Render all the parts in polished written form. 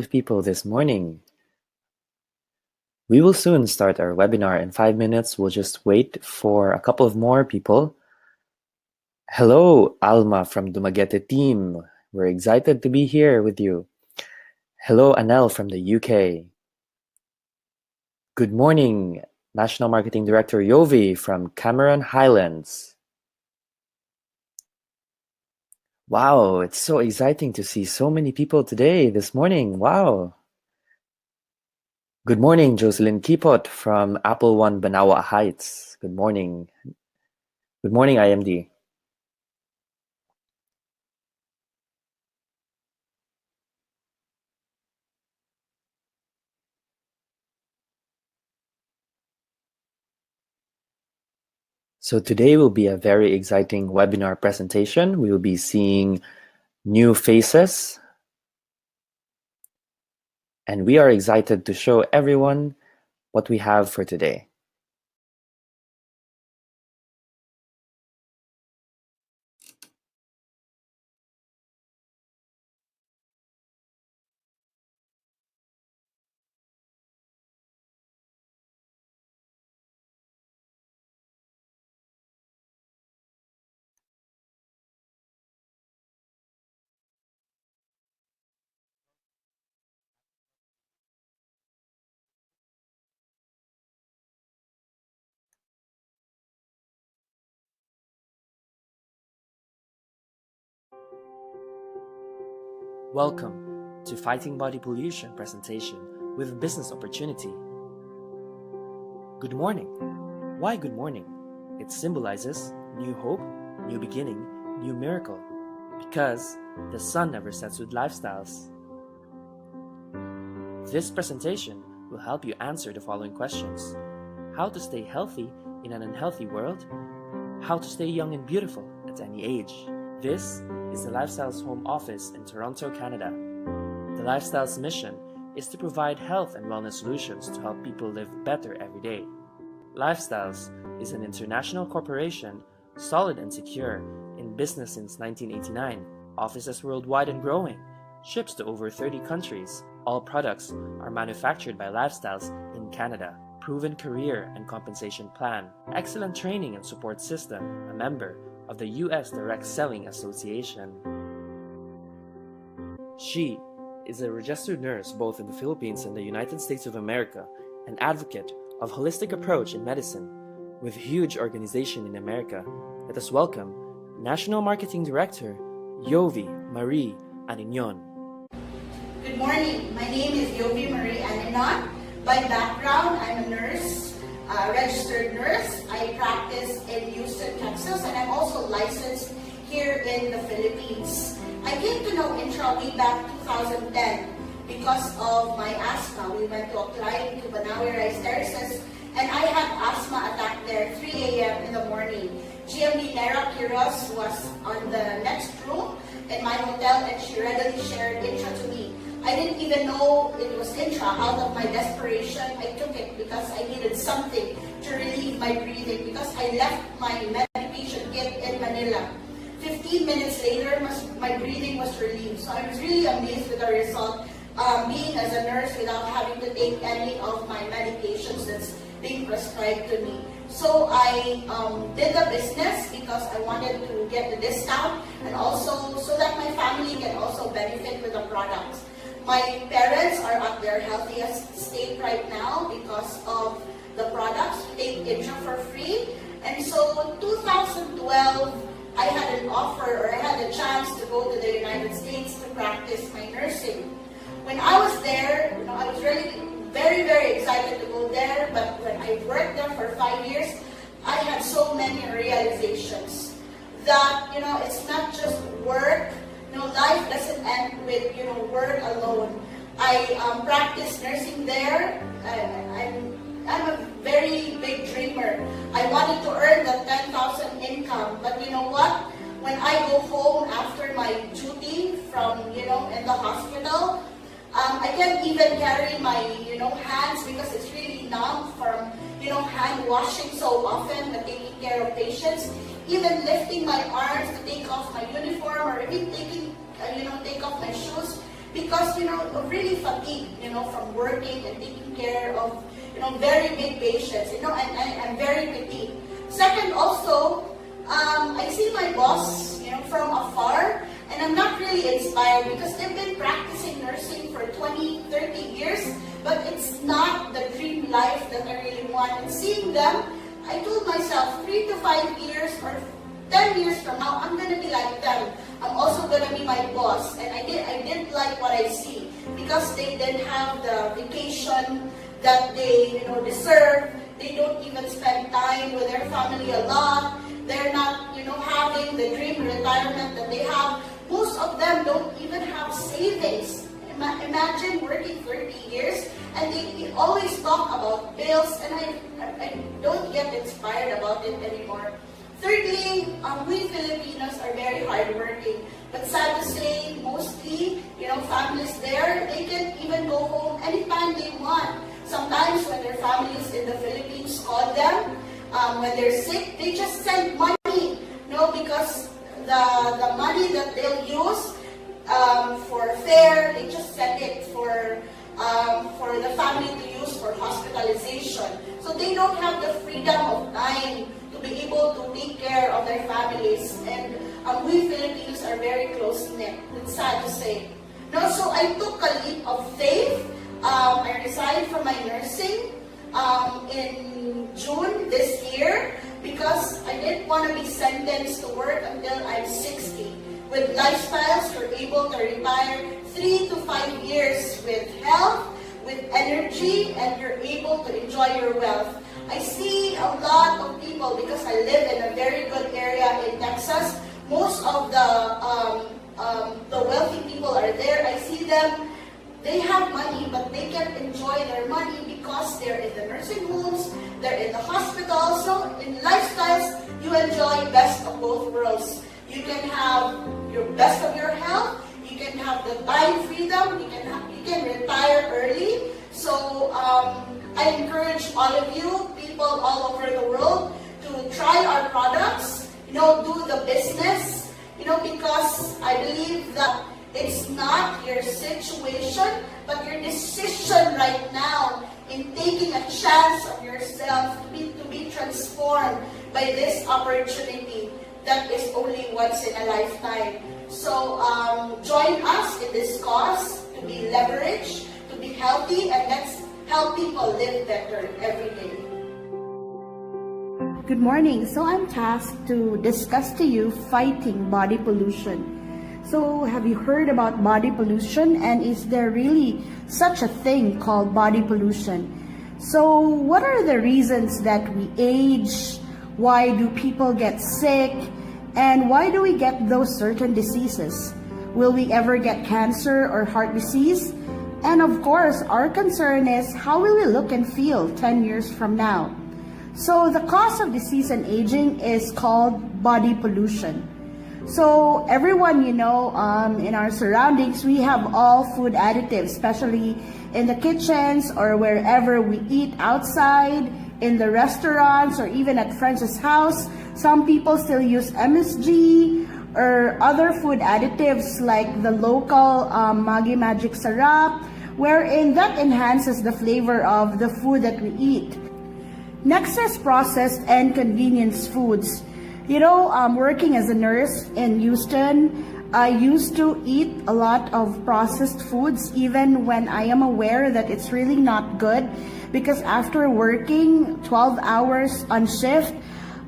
People this morning. We will soon start our webinar in 5 minutes. We'll just wait for a couple of more people. Hello, Alma from Dumaguete team. We're excited to be here with you. Hello, Anel from the UK. Good morning, National Marketing Director Yovi from Cameron Highlands. Wow, it's so exciting to see so many people today, this morning. Wow. Good morning, Jocelyn Kipot from Apple One Banawa Heights. Good morning. Good morning, IMD. So today will be a very exciting webinar presentation. We will be seeing new faces, and we are excited to show everyone what we have for today. Welcome to Fighting Body Pollution presentation with business opportunity. Good morning. Why good morning? It symbolizes new hope, new beginning, new miracle, because the sun never sets with lifestyles. This presentation will help you answer the following questions: how to stay healthy in an unhealthy world, how to stay young and beautiful at any age. This is the Lifestyles Home Office in Toronto, Canada. The Lifestyles mission is to provide health and wellness solutions to help people live better every day. Lifestyles is an international corporation, solid and secure, in business since 1989, offices worldwide and growing, ships to over 30 countries. All products are manufactured by Lifestyles in Canada. Proven career and compensation plan, excellent training and support system, a member of the U.S. Direct Selling Association. She is a registered nurse both in the Philippines and the United States of America, an advocate of holistic approach in medicine, with huge organization in America. Let us welcome National Marketing Director Yovi Marie Anignon. Good morning. My name is Yovi Marie Anignon. By background, I'm a nurse, a registered nurse. I practice in Houston, Texas, and I'm also licensed here in the Philippines. I came to know Intra way back 2010 because of my asthma. We went to apply to Banawi Rice Terraces, and I had asthma attack there 3 a.m. in the morning. GMD Nera Quiroz was on the next room in my hotel, and she readily shared Intra to me. I didn't even know it was Intra. Out of my desperation, I took it because I needed something to relieve my breathing because I left my medication kit in Manila. 15 minutes later, my breathing was relieved. So I was really amazed with the result, being as a nurse without having to take any of my medications that's being prescribed to me. So I did the business because I wanted to get the discount and also so that my family can also benefit with the products. My parents are at their healthiest state right now because of the products. Take Intra for free. And so 2012, I had an offer or I had a chance to go to the United States to practice my nursing. When I was there, I was really very, very excited to go there. But when I worked there for 5 years, I had so many realizations that, it's not just work. Life doesn't end with, work alone. I practiced nursing there. I'm a very big dreamer. I wanted to earn the 10,000 income, but you know what? When I go home after my duty from, in the hospital, I can't even carry my, hands because it's really numb from, hand washing so often and taking care of patients. Even lifting my arms to take off my uniform or even take off my shoes because, really fatigued, from working and taking care of, very big patients, and I'm very petite. Second, also, I see my boss, from afar, and I'm not really inspired because they've been practicing nursing for 20, 30 years, but it's not the dream life that I really want. And seeing them, I told myself 3 to 5 years or 10 years from now, I'm going to be like them. I'm also going to be my boss. And I didn't like what I see because they didn't have the vacation that they deserve. They don't even spend time with their family a lot. They're not having the dream retirement that they have. Most of them don't even have savings. Imagine working 30 years and they always talk about bills, and I don't get inspired about it anymore. Thirdly, we Filipinos are very hardworking, but sad to say, mostly, families there, they can even go home anytime they want. Sometimes when their families in the Philippines call them, when they're sick, they just send money, because the money that they'll use for fare, they just send it for the family to use for hospitalization. So they don't have the freedom of time to be able to take care of their families. And we Filipinos are very close-knit. It's sad to say. So I took a leap of faith. I resigned from my nursing in June this year because I didn't want to be sentenced to work until I'm 60. With lifestyles, you're able to retire 3 to 5 years with health, with energy, and you're able to enjoy your wealth. I see a lot of people, because I live in a very good area in Texas. Most of the wealthy people are there. I see them. They have money, but they can't enjoy their money because they're in the nursing homes, they're in the hospitals. So in lifestyles, you enjoy best of both worlds. You can have your best of your health, you can have the time freedom, you can retire early. So I encourage all of you, people all over the world, to try our products, do the business, because I believe that it's not your situation, but your decision right now in taking a chance of yourself to be transformed by this opportunity that is only once in a lifetime. So join us in this cause to be leveraged, to be healthy, and let's help people live better every day. Good morning. So I'm tasked to discuss to you fighting body pollution. So have you heard about body pollution, and is there really such a thing called body pollution? So what are the reasons that we age? Why do people get sick? And why do we get those certain diseases? Will we ever get cancer or heart disease? And of course, our concern is how will we look and feel 10 years from now? So the cause of disease and aging is called body pollution. So everyone, in our surroundings, we have all food additives, especially in the kitchens or wherever we eat outside, in the restaurants, or even at friends' house. Some people still use MSG or other food additives like the local Maggi Magic Sarap, wherein that enhances the flavor of the food that we eat. Next is processed and convenience foods. Working as a nurse in Houston, I used to eat a lot of processed foods even when I am aware that it's really not good, because after working 12 hours on shift,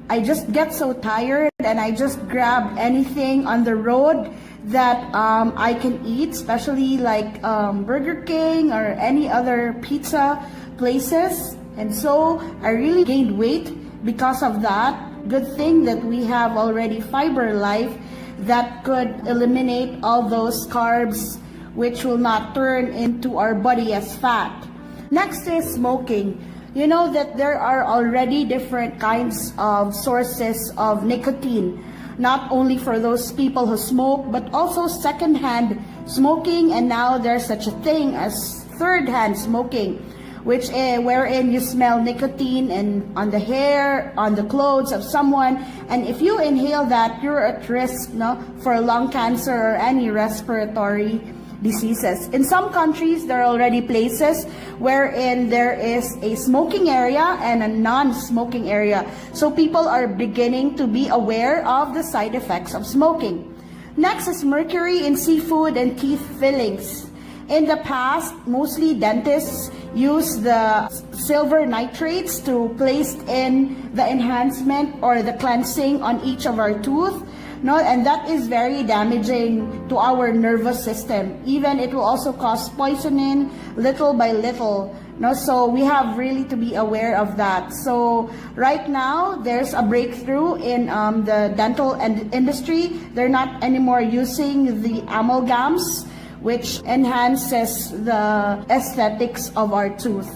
I just get so tired and I just grab anything on the road that I can eat, especially like Burger King or any other pizza places. And so I really gained weight because of that. Good thing that we have already Fiber Life that could eliminate all those carbs which will not turn into our body as fat. Next is smoking. You know that there are already different kinds of sources of nicotine, not only for those people who smoke, but also secondhand smoking, and now there's such a thing as third-hand smoking, wherein you smell nicotine and on the hair, on the clothes of someone, and if you inhale that, you're at risk for lung cancer or any respiratory diseases. In some countries, there are already places wherein there is a smoking area and a non-smoking area. So people are beginning to be aware of the side effects of smoking. Next is mercury in seafood and teeth fillings. In the past, mostly dentists use the silver nitrates to place in the enhancement or the cleansing on each of our tooth. No, and that is very damaging to our nervous system. Even it will also cause poisoning little by little. No, so we have really to be aware of that. So right now, there's a breakthrough in the dental industry. They're not anymore using the amalgams, which enhances the aesthetics of our tooth.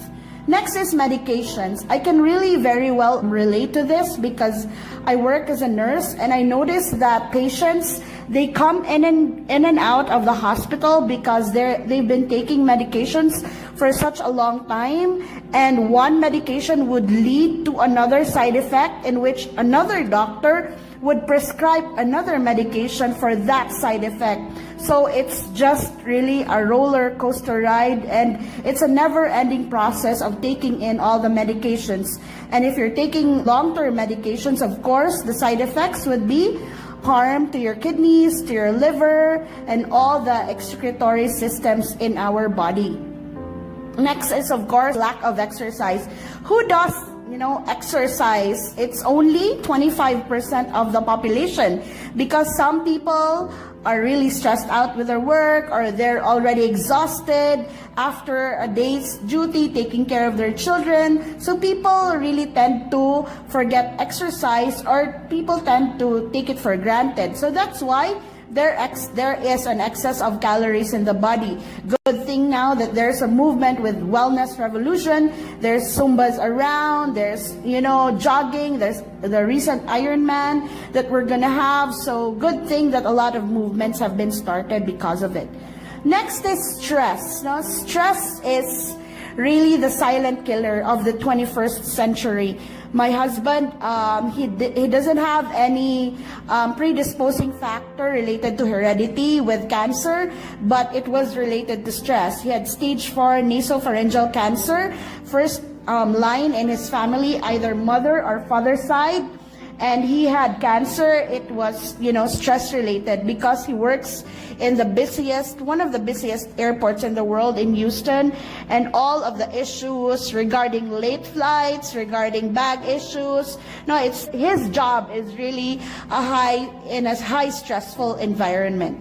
Next is medications. I can really very well relate to this because I work as a nurse, and I notice that patients, they come in and out of the hospital because they've been taking medications for such a long time, and one medication would lead to another side effect in which another doctor would prescribe another medication for that side effect. So it's just really a roller coaster ride, and it's a never-ending process of taking in all the medications. And if you're taking long-term medications, of course, the side effects would be harm to your kidneys, to your liver, and all the excretory systems in our body. Next is, of course, lack of exercise. Who does exercise? It's only 25% of the population, because some people are really stressed out with their work, or they're already exhausted after a day's duty taking care of their children. So people really tend to forget exercise, or people tend to take it for granted. So that's why there is an excess of calories in the body. Good thing now that there's a movement with wellness revolution. There's Zumbas around, there's jogging, there's the recent Ironman that we're gonna have. So good thing that a lot of movements have been started because of it. Next is stress. Now, stress is really the silent killer of the 21st century. My husband, he doesn't have any predisposing factor related to heredity with cancer, but it was related to stress. He had stage 4 nasopharyngeal cancer, first line in his family, either mother or father side. And he had cancer. It was, stress related, because he works in one of the busiest airports in the world in Houston, and all of the issues regarding late flights, regarding bag issues. No, his job is really in a high stressful environment.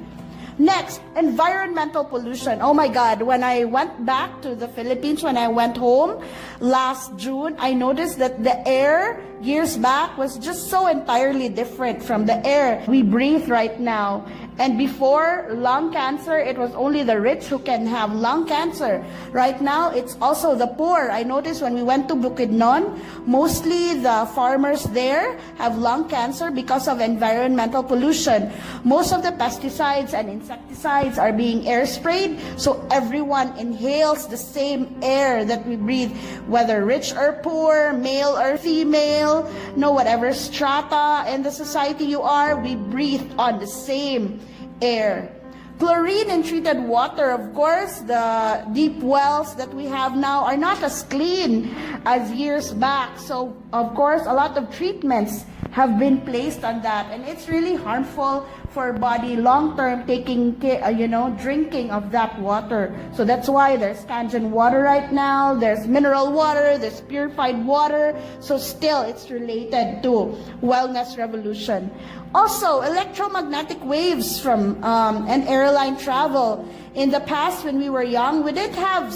Next, environmental pollution. Oh my God, when I went back to the Philippines, when I went home last June, I noticed that the air years back was just so entirely different from the air we breathe right now. And before lung cancer, it was only the rich who can have lung cancer. Right now, it's also the poor. I noticed when we went to Bukidnon, mostly the farmers there have lung cancer because of environmental pollution. Most of the pesticides and insecticides are being air sprayed, so everyone inhales the same air that we breathe, whether rich or poor, male or female, whatever strata in the society you are, we breathe on the same air. Chlorine in treated water, of course, the deep wells that we have now are not as clean as years back. So, of course, a lot of treatments have been placed on that, and it's really harmful for body long-term drinking of that water. So that's why there's Kangen water right now, there's mineral water, there's purified water. So still, it's related to wellness revolution. Also, electromagnetic waves from and airline travel. In the past, when we were young, we didn't have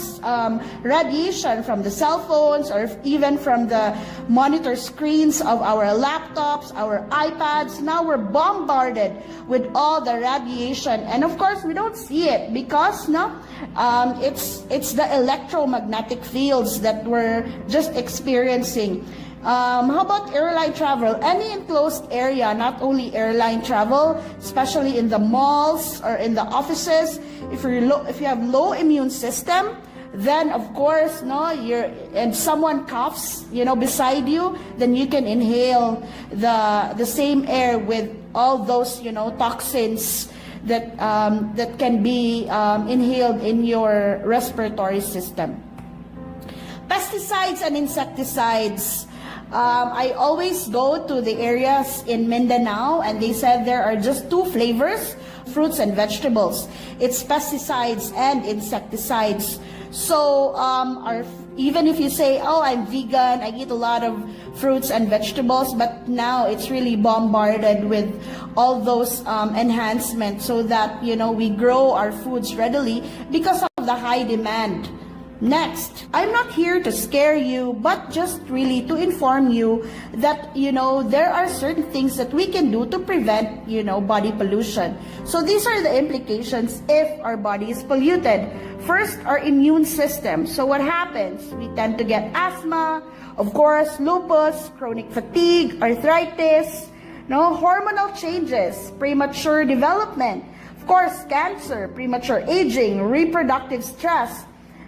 radiation from the cell phones, or even from the monitor screens of our laptops, our iPads. Now we're bombarded with all the radiation, and of course we don't see it because it's the electromagnetic fields that we're just experiencing. How about airline travel? Any enclosed area, not only airline travel, especially in the malls or in the offices. If you have low immune system, then of course, and someone coughs, beside you, then you can inhale the same air with all those, toxins that can be inhaled in your respiratory system. Pesticides and insecticides. I always go to the areas in Mindanao, and they said there are just two flavors, fruits and vegetables. It's pesticides and insecticides. So even if you say, oh, I'm vegan, I eat a lot of fruits and vegetables, but now it's really bombarded with all those enhancements so that, we grow our foods readily because of the high demand. Next, I'm not here to scare you, but just really to inform you that, there are certain things that we can do to prevent, body pollution. So these are the implications if our body is polluted. First, our immune system. So what happens? We tend to get asthma, of course, lupus, chronic fatigue, arthritis, hormonal changes, premature development, of course, cancer, premature aging, reproductive stress,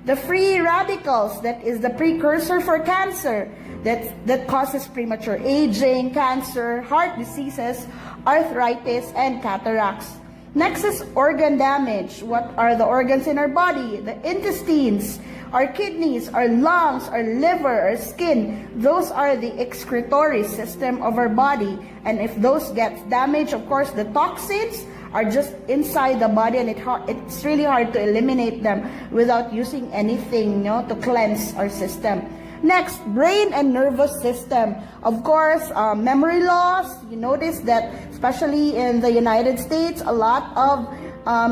the free radicals, that is the precursor for cancer, that causes premature aging, cancer, heart diseases, arthritis, and cataracts. Next is organ damage. What are the organs in our body? The intestines, our kidneys, our lungs, our liver, our skin. Those are the excretory system of our body. And if those get damaged, of course, the toxins are just inside the body, and it's really hard to eliminate them without using anything, to cleanse our system. Next, brain and nervous system. Of course, memory loss. You notice that, especially in the United States, a lot of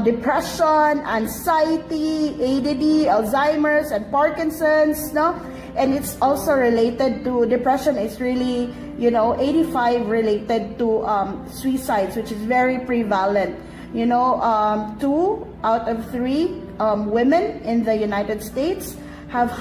depression, anxiety, ADD, Alzheimer's, and Parkinson's, And it's also related to depression. It's really, 85 related to suicides, which is very prevalent. 2 out of 3 women in the United States have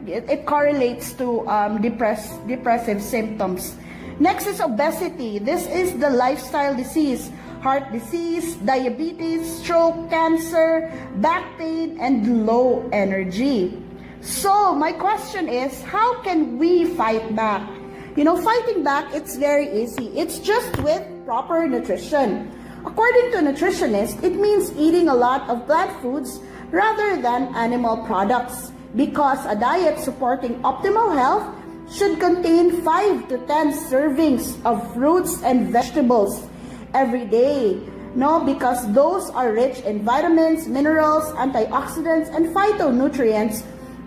it correlates to depressive symptoms. Next is obesity. This is the lifestyle disease, heart disease, diabetes, stroke, cancer, back pain, and low energy. So my question is, how can we fight back? Fighting back, it's very easy. It's just with proper nutrition. According to a nutritionist, it means eating a lot of plant foods rather than animal products, because a diet supporting optimal health should contain 5 to 10 servings of fruits and vegetables every day. Because those are rich in vitamins, minerals, antioxidants, and phytonutrients,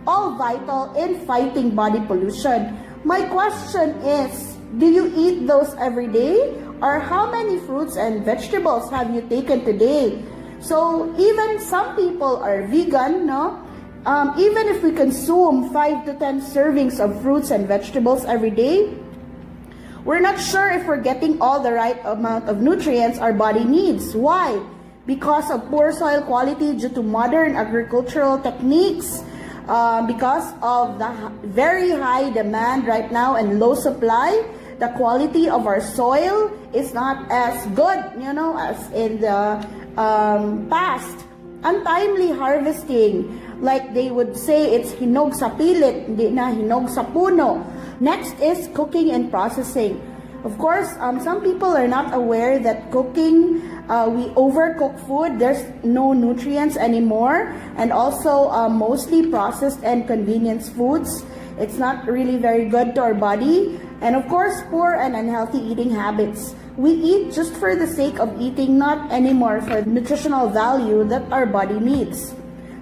all vital in fighting body pollution. My question is, do you eat those every day? Or how many fruits and vegetables have you taken today? So even some people are vegan, even if we consume 5 to 10 servings of fruits and vegetables every day, we're not sure if we're getting all the right amount of nutrients our body needs. Why? Because of poor soil quality due to modern agricultural techniques, because of the very high demand right now and low supply. The quality of our soil is not as good, as in the past. Untimely harvesting, like they would say, it's hinog sa pilit, hindi na hinog sa puno. Next is cooking and processing. Of course, some people are not aware that cooking, we overcook food. There's no nutrients anymore, and also mostly processed and convenience foods. It's not really very good to our body. And of course, poor and unhealthy eating habits. We eat just for the sake of eating, not anymore for the nutritional value that our body needs.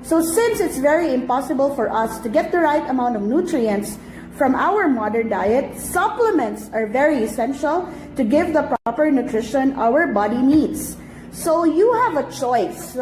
So since it's very impossible for us to get the right amount of nutrients from our modern diet, supplements are very essential to give the proper nutrition our body needs. So you have a choice,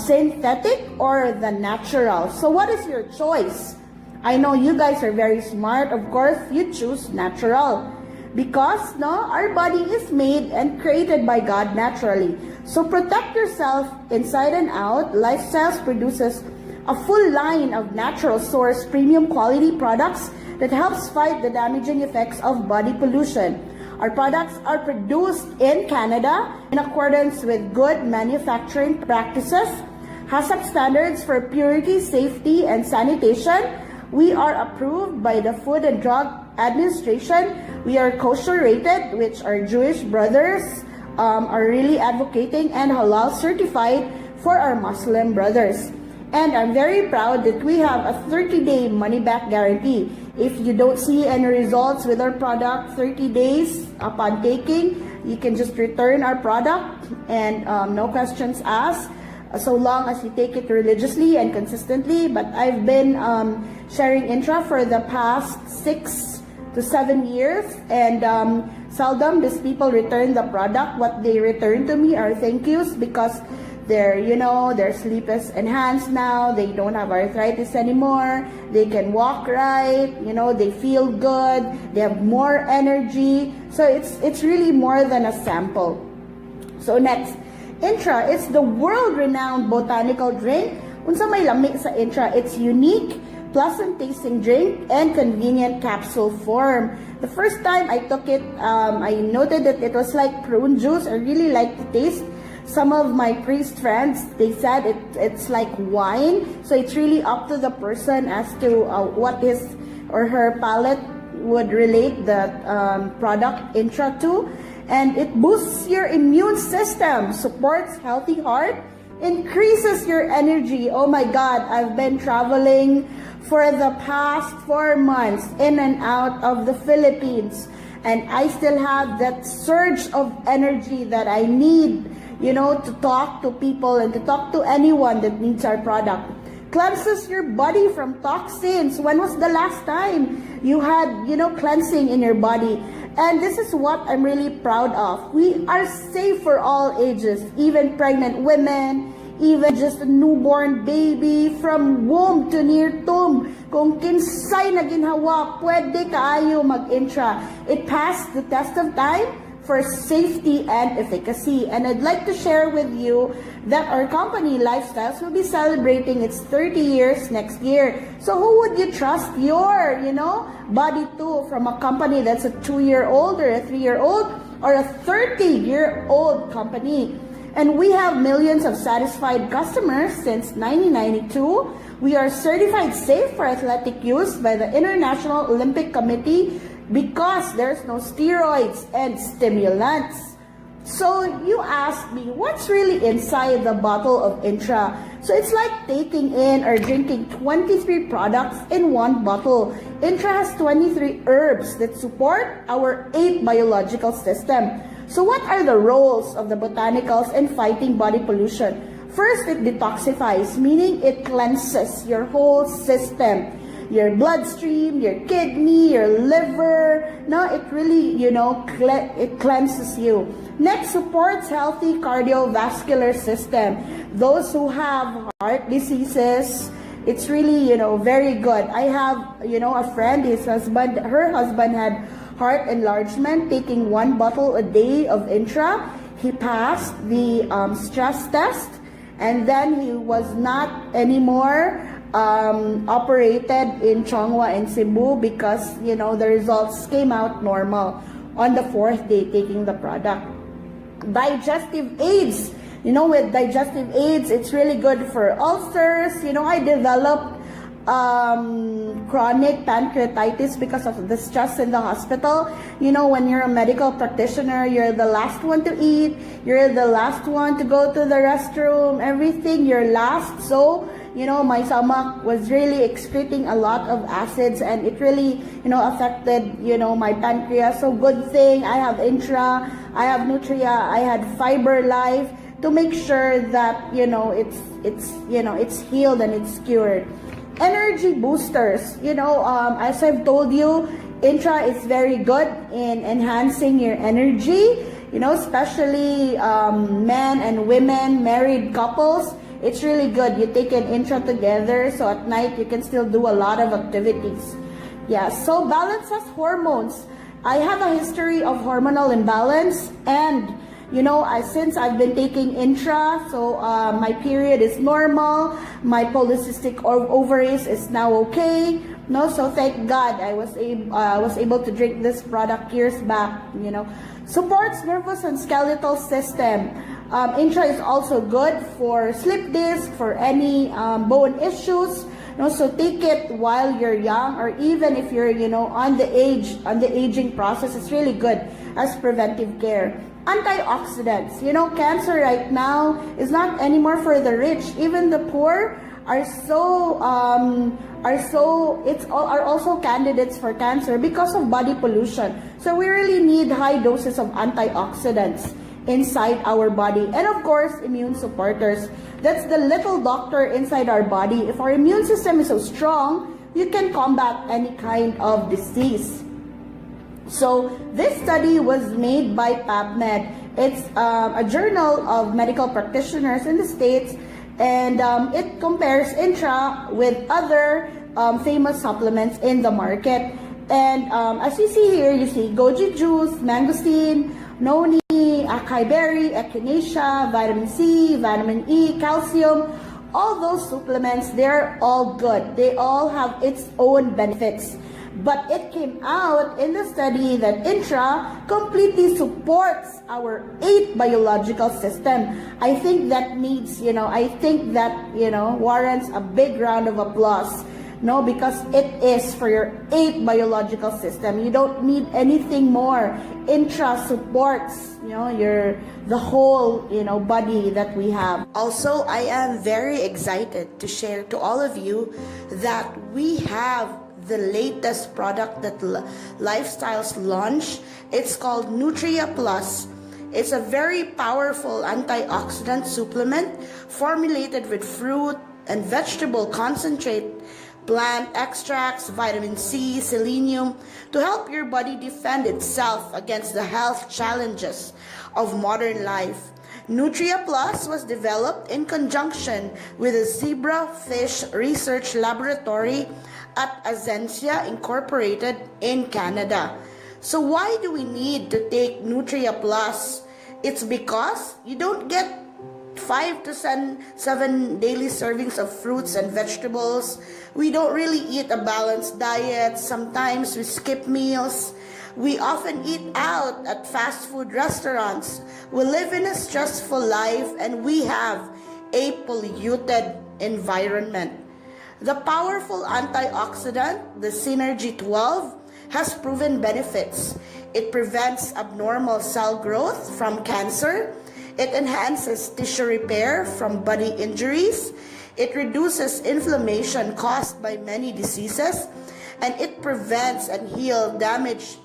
synthetic or the natural. So what is your choice? I know you guys are very smart. Of course, you choose natural. Because our body is made and created by God naturally. So protect yourself inside and out. Lifestyles produces a full line of natural source premium quality products that helps fight the damaging effects of body pollution. Our products are produced in Canada in accordance with good manufacturing practices, HACCP standards for purity, safety, and sanitation. We are approved by the Food and Drug Administration We are kosher rated, which our Jewish brothers are really advocating, and halal certified for our Muslim brothers. And I'm very proud that we have a 30-day money-back guarantee. If you don't see any results with our product 30 days upon taking, you can just return our product and no questions asked, so long as you take it religiously and consistently. But I've been sharing Intra for the past 6 to 7 years, and seldom these people return the product. What they return to me are thank yous, because their sleep is enhanced now. They don't have arthritis anymore. They can walk right. They feel good. They have more energy. So it's really more than a sample. So next, Intra is the world-renowned botanical drink. Unsa may lami sa Intra? It's unique, pleasant tasting drink and convenient capsule form. The first time I took it, I noted that it was like prune juice. I really liked the taste. Some of my priest friends, they said it's like wine. So it's really up to the person as to what his or her palate would relate the product Intra to. And it boosts your immune system, supports healthy heart, increases your energy. Oh my God, I've been traveling for the past 4 months in and out of the Philippines, and I still have that surge of energy that I need, to talk to people and to talk to anyone that needs our product. Cleanses your body from toxins. When was the last time you had, cleansing in your body? And this is what I'm really proud of. We are safe for all ages, even pregnant women, even just a newborn baby, from womb to near tomb. Kung kinsay na ginhawa, pwede kaayo mag-Intra. It passed the test of time for safety and efficacy. And I'd like to share with you that our company, Lifestyles, will be celebrating its 30 years next year. So who would you trust your, body to, from a company that's a 2-year-old or a 3-year-old or a 30-year-old company? And we have millions of satisfied customers since 1992. We are certified safe for athletic use by the International Olympic Committee because there's no steroids and stimulants. So you ask me, what's really inside the bottle of Intra? So it's like taking in or drinking 23 products in one bottle. Intra has 23 herbs that support our 8 biological system. So what are the roles of the botanicals in fighting body pollution? First, it detoxifies, meaning it cleanses your whole system. Your bloodstream, your kidney, your liver. No, it really, it cleanses you. Next, supports healthy cardiovascular system. Those who have heart diseases, it's really, very good. I have, a friend, her husband had heart enlargement, taking 1 bottle a day of Intra. He passed the stress test, and then he was not anymore operated in Chongwa and Cebu because, the results came out normal on the 4th day taking the product. Digestive aids. With digestive aids, it's really good for ulcers. I developed chronic pancreatitis because of the stress in the hospital. When you're a medical practitioner, you're the last one to eat, you're the last one to go to the restroom, everything, you're last. So, my stomach was really excreting a lot of acids, and it really, affected, my pancreas. So good thing I have Intra, I have Nutria, I had Fiber Life to make sure that, it's healed and it's cured. Energy boosters, as I've told you, Intra is very good in enhancing your energy, especially men and women, married couples. It's really good. You take an Intra together, so at night you can still do a lot of activities. Yeah, so balances hormones. I have a history of hormonal imbalance, and since I've been taking Intra, so my period is normal, my polycystic ovaries is now okay. So thank God I was able to drink this product years back. Supports nervous and skeletal system. Intra is also good for slip disc, for any bone issues. So take it while you're young, or even if you're, on the aging process. It's really good as preventive care. Antioxidants. Cancer right now is not anymore for the rich. Even the poor are also candidates for cancer because of body pollution. So we really need high doses of antioxidants inside our body. And of course, immune supporters. That's the little doctor inside our body. If our immune system is so strong, you can combat any kind of disease. So this study was made by PubMed. It's a journal of medical practitioners in the States, and it compares Intra with other famous supplements in the market. And as you see here, you see goji juice, mangosteen, noni, acai berry, echinacea, vitamin C, vitamin E, calcium. All those supplements, they're all good. They all have its own benefits. But it came out in the study that Intra completely supports our 8 biological system. I think that warrants a big round of applause. No, because it is for your 8 biological system. You don't need anything more. Intra supports, the whole, body that we have. Also, I am very excited to share to all of you that we have the latest product that Lifestyles launched. It's called Nutria Plus. It's a very powerful antioxidant supplement formulated with fruit and vegetable concentrate, plant extracts, vitamin C, selenium, to help your body defend itself against the health challenges of modern life. Nutria Plus was developed in conjunction with the Zebra Fish Research Laboratory at Azencia Incorporated in Canada. So why do we need to take Nutria Plus? It's because you don't get 5 to 7 daily servings of fruits and vegetables. We don't really eat a balanced diet. Sometimes we skip meals. We often eat out at fast food restaurants. We live in a stressful life, and we have a polluted environment. The powerful antioxidant, the Synergy 12, has proven benefits. It prevents abnormal cell growth from cancer. It enhances tissue repair from body injuries. It reduces inflammation caused by many diseases. And it prevents and heals damage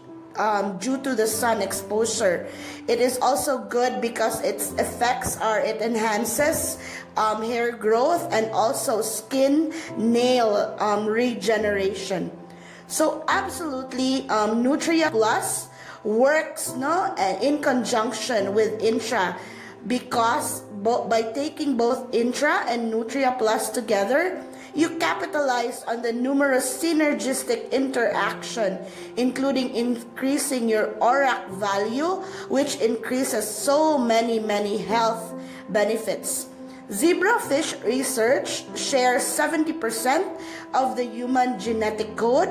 due to the sun exposure. It is also good because its effects are it enhances hair growth and also skin nail regeneration. So absolutely, Nutria Plus works in conjunction with Intra, because by taking both Intra and Nutria Plus together, you capitalize on the numerous synergistic interaction, including increasing your ORAC value, which increases so many health benefits. Zebrafish research shares 70% of the human genetic code.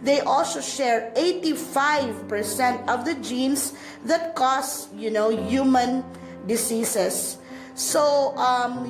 They also share 85% of the genes that cause, human diseases. So,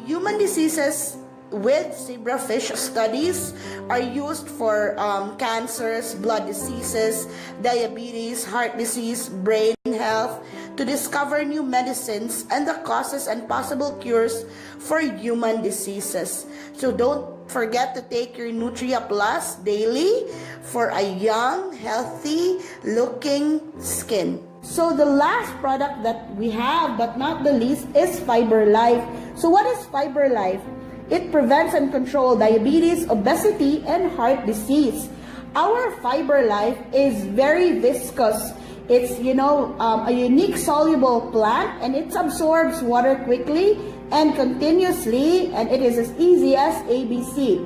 human diseases with zebrafish studies are used for cancers, blood diseases, diabetes, heart disease, brain health, to discover new medicines and the causes and possible cures for human diseases. So don't forget to take your Nutria Plus daily for a young, healthy looking skin. So the last product that we have, but not the least, is Fiber Life. So what is Fiber Life? It prevents and controls diabetes, obesity, and heart disease. Our Fiber Life is very viscous. It's, a unique soluble plant, and it absorbs water quickly and continuously, and it is as easy as ABC.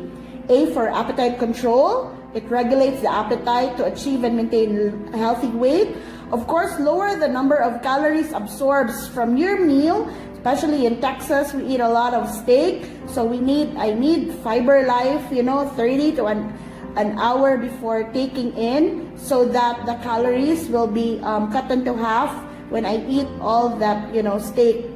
A for appetite control. It regulates the appetite to achieve and maintain a healthy weight. Of course, lower the number of calories absorbed from your meal. Especially in Texas, we eat a lot of steak, so I need Fiber Life, 30 to an hour before taking in, so that the calories will be cut into half when I eat all that, steak.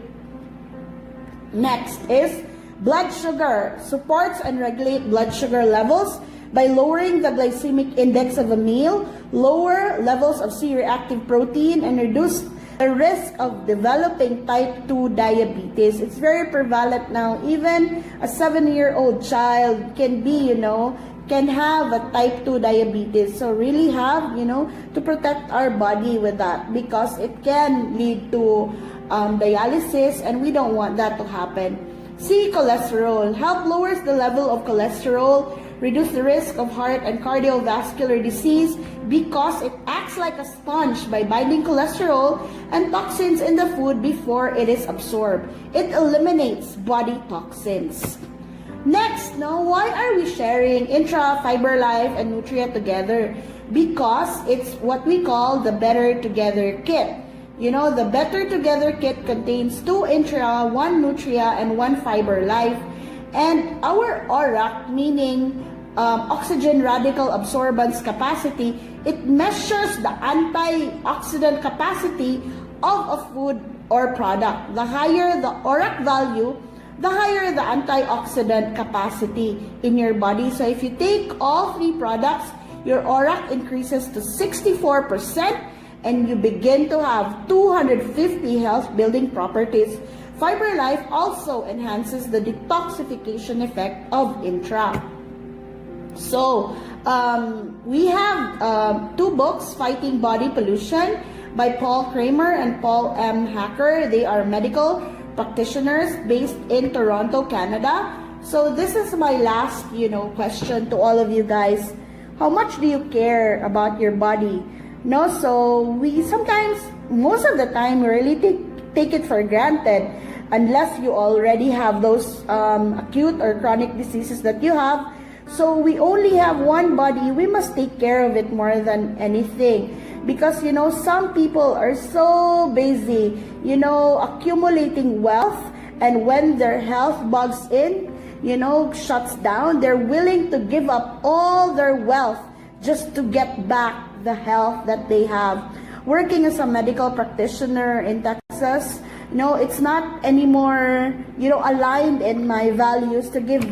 Next is Blood sugar supports and regulates blood sugar levels by lowering the glycemic index of a meal, lower levels of C-reactive protein, and reduce the risk of developing type 2 diabetes. It's very prevalent now. Even a 7-year-old child can be, can have a type 2 diabetes. So really have, to protect our body with that, because it can lead to dialysis, and we don't want that to happen. C, cholesterol. Help lowers the level of cholesterol, reduce the risk of heart and cardiovascular disease because it acts like a sponge by binding cholesterol and toxins in the food before it is absorbed. It eliminates body toxins. Next, why are we sharing Intra, Fiber Life, and Nutria together? Because it's what we call the Better Together kit. The Better Together kit contains 2 Intra, 1 Nutria, and 1 Fiber Life. And our ORAC, meaning oxygen radical absorbance capacity, it measures the antioxidant capacity of a food or product. The higher the ORAC value, the higher the antioxidant capacity in your body. So if you take all 3 products, your ORAC increases to 64%, and you begin to have 250 health-building properties. Fiber Life also enhances the detoxification effect of Intra. So, we have 2 books, Fighting Body Pollution by Paul Kramer and Paul M. Hacker. They are medical practitioners based in Toronto, Canada. So this is my last, question to all of you guys. How much do you care about your body? So we sometimes, most of the time, we really take it for granted, unless you already have those acute or chronic diseases that you have. So we only have one body. We must take care of it more than anything. Because, some people are so busy, accumulating wealth. And when their health bugs in, shuts down, they're willing to give up all their wealth just to get back the health that they have. Working as a medical practitioner in Texas, it's not anymore, aligned in my values to give,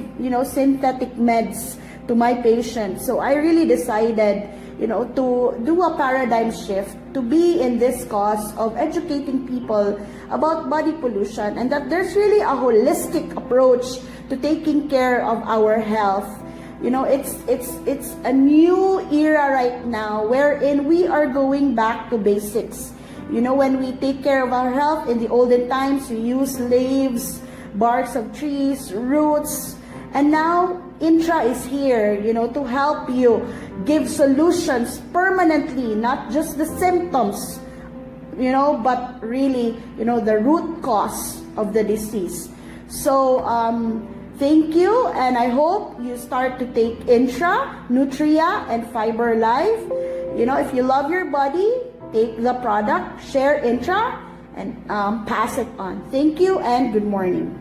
synthetic meds to my patients. So I really decided, to do a paradigm shift, to be in this cause of educating people about body pollution, and that there's really a holistic approach to taking care of our health. It's a new era right now wherein we are going back to basics. When we take care of our health, in the olden times, we use leaves, barks of trees, roots, and now Intra is here, to help you give solutions permanently, not just the symptoms, but really, the root cause of the disease. So, thank you, and I hope you start to take Intra, Nutria, and Fiber Life. If you love your body, take the product, share Intra, and pass it on. Thank you, and good morning.